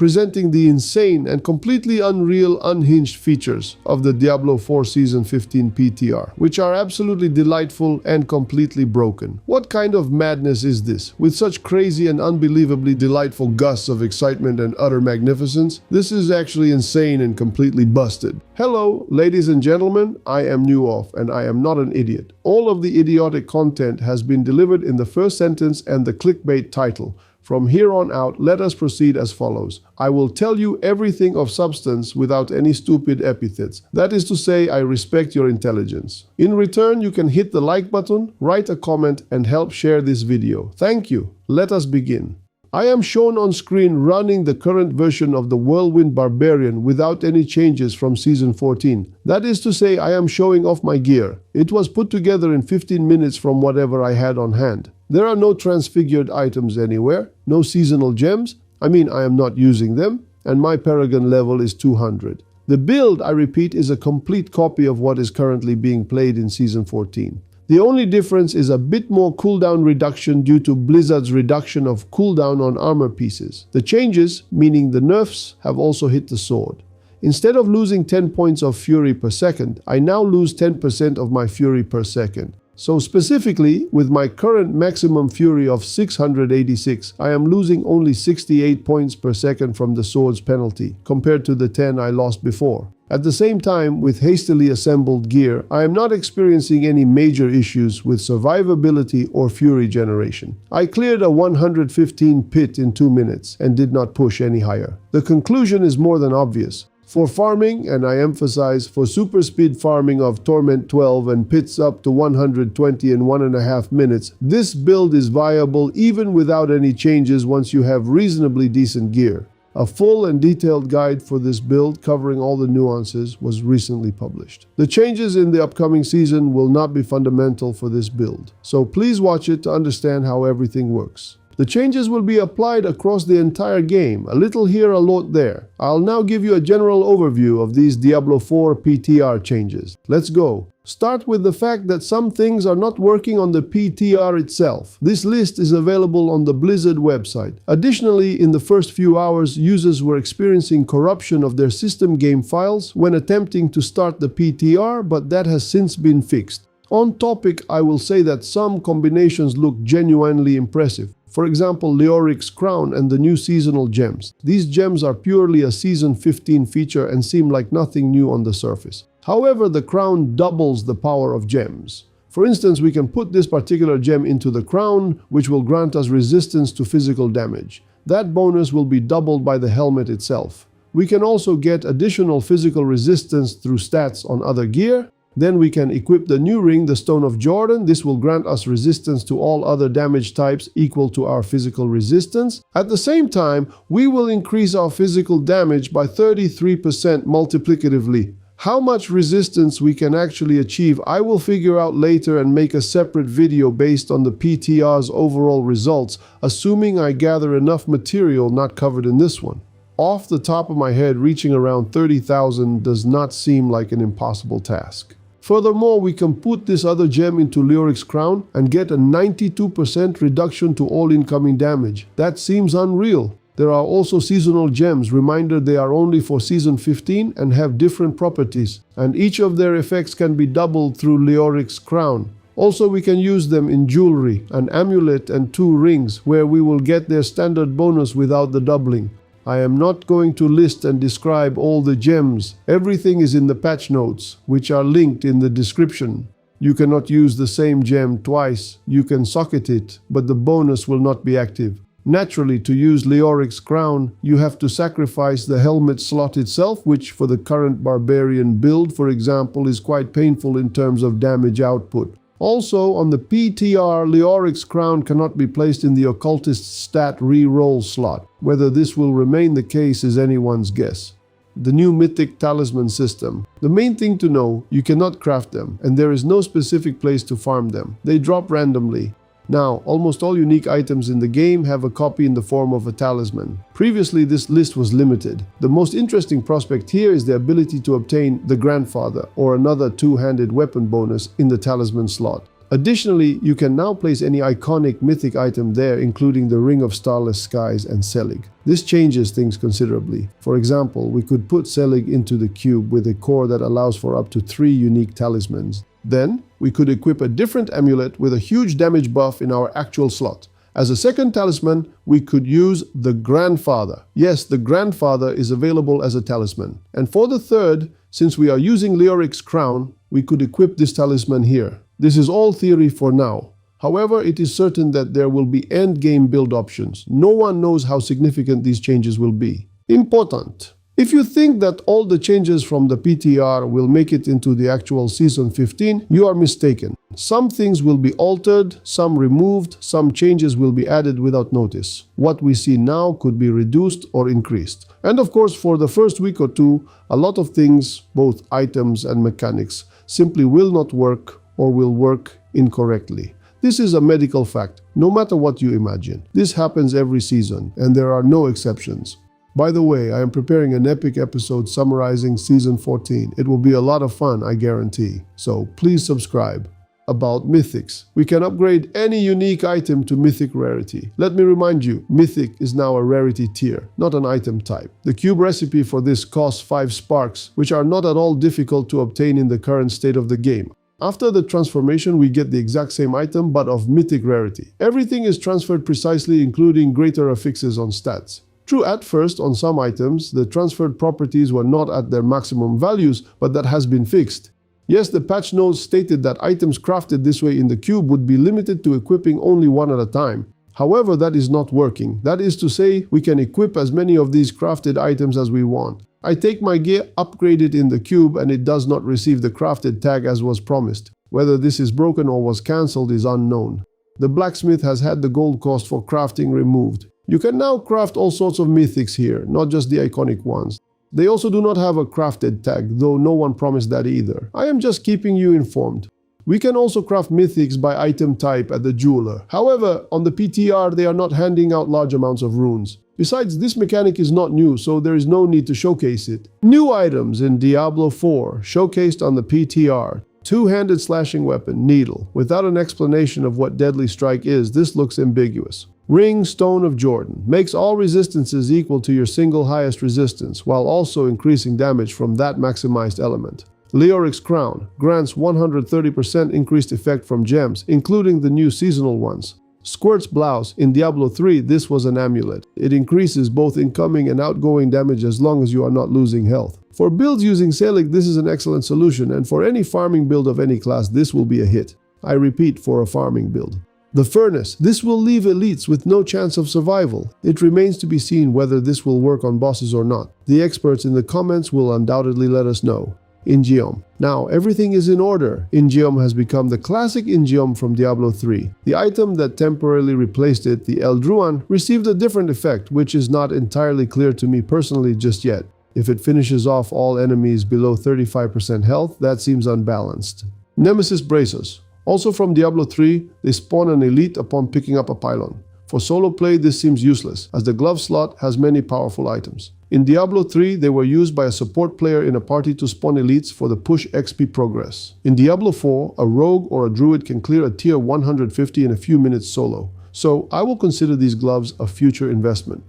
presenting the insane and completely unreal, unhinged features of the Diablo 4 Season 15 PTR, which are absolutely delightful and completely broken. What kind of madness is this? With such crazy and unbelievably delightful gusts of excitement and utter magnificence, this is actually insane and completely busted. Hello, ladies and gentlemen, I am Nuoff, and I am not an idiot. All of the idiotic content has been delivered in the first sentence and the clickbait title. From here on out, let us proceed as follows. I will tell you everything of substance without any stupid epithets. That is to say, I respect your intelligence. In return, you can hit the like button, write a comment, and help share this video. Thank you. Let us begin. I am shown on screen running the current version of the Whirlwind Barbarian without any changes from Season 14. That is to say, I am showing off my gear. It was put together in 15 minutes from whatever I had on hand. There are no transfigured items anywhere, no seasonal gems, I am not using them, and my Paragon level is 200. The build, I repeat, is a complete copy of what is currently being played in Season 14. The only difference is a bit more cooldown reduction due to Blizzard's reduction of cooldown on armor pieces. The changes, meaning the nerfs, have also hit the sword. Instead of losing 10 points of fury per second, I now lose 10% of my fury per second. So specifically, with my current maximum fury of 686, I am losing only 68 points per second from the sword's penalty, compared to the 10 I lost before. At the same time, with hastily assembled gear, I am not experiencing any major issues with survivability or fury generation. I cleared a 115 pit in 2 minutes and did not push any higher. The conclusion is more than obvious. For farming, and I emphasize for super speed farming of Torment 12 and pits up to 120 in 1.5 minutes, this build is viable even without any changes once you have reasonably decent gear. A full and detailed guide for this build covering all the nuances was recently published. The changes in the upcoming season will not be fundamental for this build, so please watch it to understand how everything works. The changes will be applied across the entire game, a little here, a lot there. I'll now give you a general overview of these Diablo 4 PTR changes. Let's go. Start with the fact that some things are not working on the PTR itself. This list is available on the Blizzard website. Additionally, in the first few hours, users were experiencing corruption of their system game files when attempting to start the PTR, but that has since been fixed. On topic, I will say that some combinations look genuinely impressive. For example, Leoric's crown and the new seasonal gems. These gems are purely a Season 15 feature and seem like nothing new on the surface. However, the crown doubles the power of gems. For instance, we can put this particular gem into the crown, which will grant us resistance to physical damage. That bonus will be doubled by the helmet itself. We can also get additional physical resistance through stats on other gear. Then we can equip the new ring, the Stone of Jordan. This will grant us resistance to all other damage types equal to our physical resistance. At the same time, we will increase our physical damage by 33% multiplicatively. How much resistance we can actually achieve, I will figure out later and make a separate video based on the PTR's overall results, assuming I gather enough material not covered in this one. Off the top of my head, reaching around 30,000 does not seem like an impossible task. Furthermore, we can put this other gem into Leoric's crown and get a 92% reduction to all incoming damage. That seems unreal. There are also seasonal gems, reminder they are only for Season 15 and have different properties, and each of their effects can be doubled through Leoric's crown. Also, we can use them in jewelry, an amulet and 2 rings, where we will get their standard bonus without the doubling. I am not going to list and describe all the gems. Everything is in the patch notes, which are linked in the description. You cannot use the same gem twice. You can socket it, but the bonus will not be active. Naturally, to use Leoric's crown, you have to sacrifice the helmet slot itself, which for the current barbarian build, for example, is quite painful in terms of damage output. Also, on the PTR, Leoric's crown cannot be placed in the Occultist stat re-roll slot. Whether this will remain the case is anyone's guess. The new Mythic Talisman system. The main thing to know, you cannot craft them, and there is no specific place to farm them. They drop randomly. Now, almost all unique items in the game have a copy in the form of a talisman. Previously, this list was limited. The most interesting prospect here is the ability to obtain the Grandfather or another two-handed weapon bonus in the talisman slot. Additionally, you can now place any iconic mythic item there, including the Ring of Starless Skies and Selig. This changes things considerably. For example, we could put Selig into the cube with a core that allows for up to 3 unique talismans. Then, we could equip a different amulet with a huge damage buff in our actual slot. As a second talisman, we could use the Grandfather. Yes, the Grandfather is available as a talisman. And for the third, since we are using Leoric's crown, we could equip this talisman here. This is all theory for now. However, it is certain that there will be endgame build options. No one knows how significant these changes will be. Important. If you think that all the changes from the PTR will make it into the actual Season 15, you are mistaken. Some things will be altered, some removed, some changes will be added without notice. What we see now could be reduced or increased. And of course, for the first week or two, a lot of things, both items and mechanics, simply will not work or will work incorrectly. This is a medical fact, no matter what you imagine. This happens every season, and there are no exceptions. By the way, I am preparing an epic episode summarizing Season 14. It will be a lot of fun, I guarantee. So please subscribe. About Mythics. We can upgrade any unique item to Mythic rarity. Let me remind you, Mythic is now a rarity tier, not an item type. The cube recipe for this costs 5 sparks, which are not at all difficult to obtain in the current state of the game. After the transformation, we get the exact same item, but of Mythic rarity. Everything is transferred precisely, including greater affixes on stats. True, at first, on some items, the transferred properties were not at their maximum values, but that has been fixed. Yes, the patch notes stated that items crafted this way in the cube would be limited to equipping only one at a time. However, that is not working. That is to say, we can equip as many of these crafted items as we want. I take my gear, upgrade it in the cube, and it does not receive the crafted tag as was promised. Whether this is broken or was cancelled is unknown. The blacksmith has had the gold cost for crafting removed. You can now craft all sorts of mythics here, not just the iconic ones. They also do not have a crafted tag, though no one promised that either. I am just keeping you informed. We can also craft mythics by item type at the jeweler. However, on the PTR they are not handing out large amounts of runes. Besides, this mechanic is not new, so there is no need to showcase it. New items in Diablo 4, showcased on the PTR. Two-handed slashing weapon, needle. Without an explanation of what deadly strike is, this looks ambiguous. Ring, Stone of Jordan, makes all resistances equal to your single highest resistance, while also increasing damage from that maximized element. Leoric's Crown grants 130% increased effect from gems, including the new seasonal ones. Squirt's Blouse, in Diablo 3, this was an amulet. It increases both incoming and outgoing damage as long as you are not losing health. For builds using Selig, this is an excellent solution, and for any farming build of any class, this will be a hit. I repeat, for a farming build. The Furnace. This will leave elites with no chance of survival. It remains to be seen whether this will work on bosses or not. The experts in the comments will undoubtedly let us know. Ingeum. Now everything is in order. Ingeum has become the classic Ingeum from Diablo 3. The item that temporarily replaced it, the Eldruan, received a different effect, which is not entirely clear to me personally just yet. If it finishes off all enemies below 35% health, that seems unbalanced. Nemesis Bracers. Also from Diablo 3, they spawn an elite upon picking up a pylon. For solo play, this seems useless, as the glove slot has many powerful items. In Diablo 3, they were used by a support player in a party to spawn elites for the push XP progress. In Diablo 4, a rogue or a druid can clear a tier 150 in a few minutes solo, so I will consider these gloves a future investment.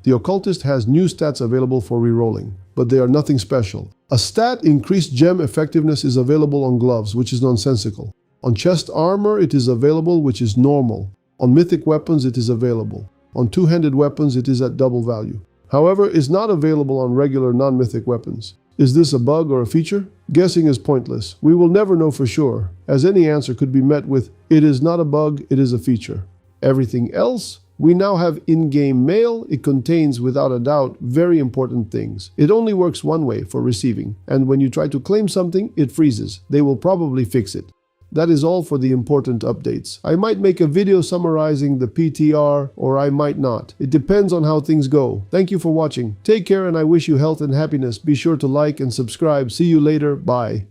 The Occultist has new stats available for rerolling, but they are nothing special. A stat increased gem effectiveness is available on gloves, which is nonsensical. On chest armor, it is available, which is normal. On mythic weapons, it is available. On two-handed weapons, it is at double value. However, it's not available on regular non-mythic weapons. Is this a bug or a feature? Guessing is pointless. We will never know for sure, as any answer could be met with, it is not a bug, it is a feature. Everything else? We now have in-game mail. It contains, without a doubt, very important things. It only works one way, for receiving, and when you try to claim something, it freezes. They will probably fix it. That is all for the important updates. I might make a video summarizing the PTR, or I might not. It depends on how things go. Thank you for watching. Take care and I wish you health and happiness. Be sure to like and subscribe. See you later. Bye.